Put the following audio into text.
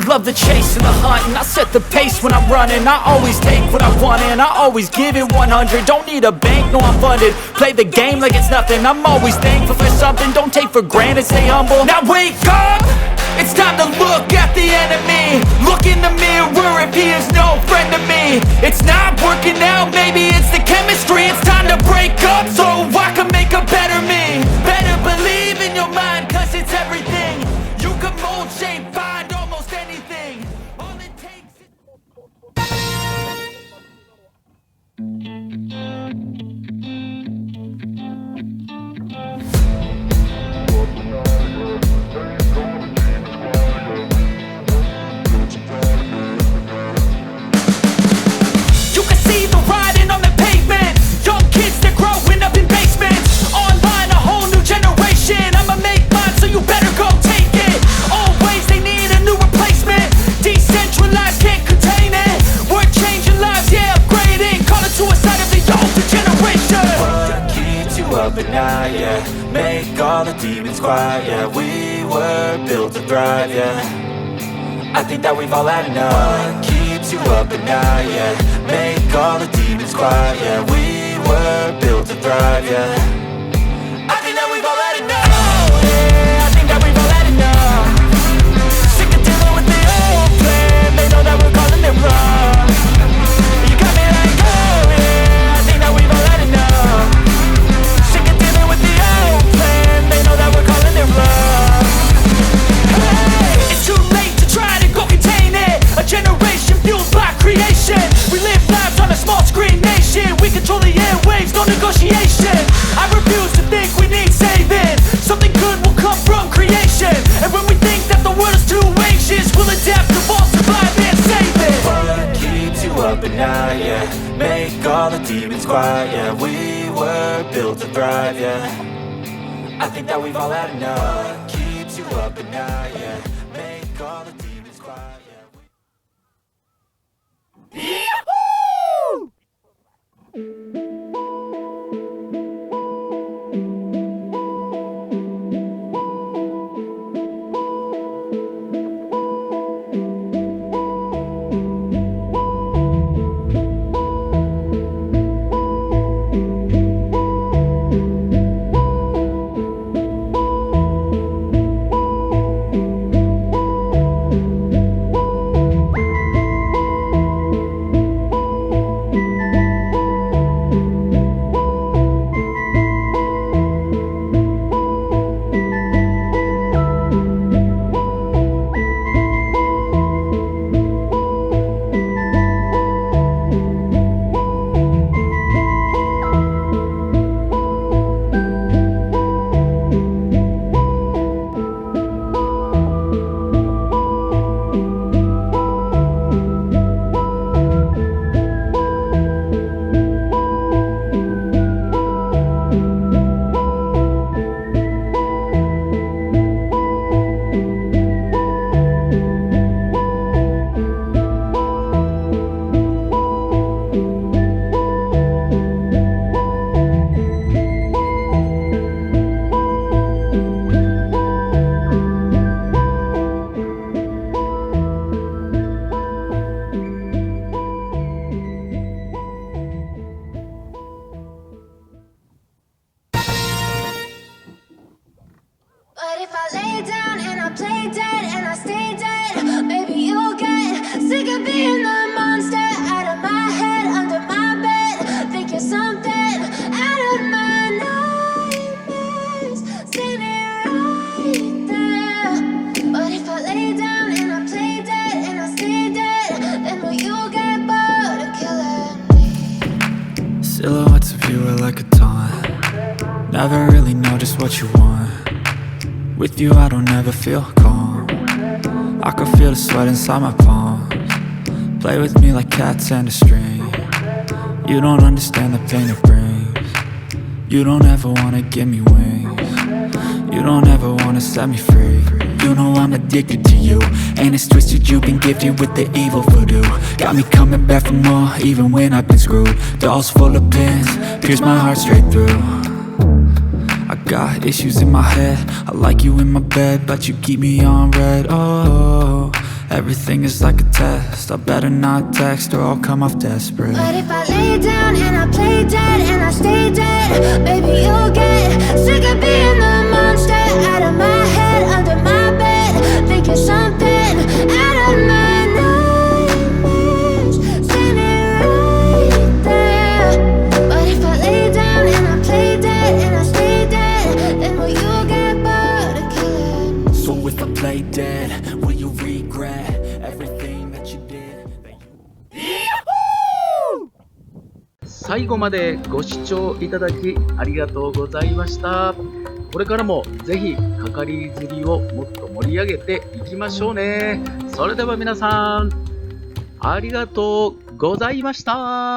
Love the chase and the hunt, and I set the pace when I'm running. I always take what I want and I always give it 100. Don't need a bank, no I'm funded. Play the game like it's nothing. I'm always thankful for something. Don't take for granted, stay humble. Now wake up! It's time to look at the enemy. Look in the mirror if he is no friend to me. It's not working out, maybe it's the chemistry. It's time to break up so I can make a better me. Better believe in your mind, cause it's everything. You can mold, shape, find almost anything. All it takes is... You can see the writing on the pavement. Young kids, they're growing up in basements. Online, a whole new generation. I'ma make mine, so you better go take it. Always they need a new replacement. Decentralized, can't contain it. We're changing lives, yeah, upgrading. Call it suicide of the older generation. What keeps you up at night, yeah? Make all the demons quiet, yeah. We were built to thrive, yeah. I think that we've all had enough. What keeps you up at night, yeah? Make all the demons quiet, yeah. We were built to thrive, yeah. I think that we've all had enough. Oh, yeah, I think that we've all had enough. Sick of dealing with the old plan. They know that we're calling it wrong. You got me like, oh yeah, I think that we've all had enough. Sick of dealing with the old plan. They know that we're calling it wrong. Hey, it's too late to try to go contain it. A generation fueled by creation. We live lives on a small screen nation. We control the airwaves, no negotiation. I refuse to think we need saving. Something good will come from creation. And when we think that the world is too anxious, we'll adapt, evolve, survive and save it. What keeps you up at night, yeah? Make all the demons quiet, yeah. We were built to thrive, yeah. I think that we've all had enough. What keeps you up at night, yeah? Make all the demons quiet, yeah. Yahoo! Silhouettes of you are like a taunt. Never really know just what you want. With you I don't ever feel calm. I can feel the sweat inside my palms. Play with me like cats and a string. You don't understand the pain it brings. You don't ever wanna give me wings. You don't ever wanna set me free. You know I'm addicted to you, and it's twisted, you've been gifted with the evil voodoo. Got me coming back for more, even when I've been screwed. Dolls full of pins, pierce my heart straight through. I got issues in my head, I like you in my bed, but you keep me on red. Oh, everything is like a test, I better not text or I'll come off desperate. But if I lay down and I play dead and I stay dead, baby you'll get sick of being the monster out of my head, under my bed, thinking something out of my nightmares, standing right there. But if I lay down and I play dead and I stay dead, then will you get bored of killing? So if I play dead, will you regret everything that you did? 最後までご視聴いただきありがとうございました。これからもぜひかかり釣りをもっと盛り上げていきましょうね。それでは皆さんありがとうございました。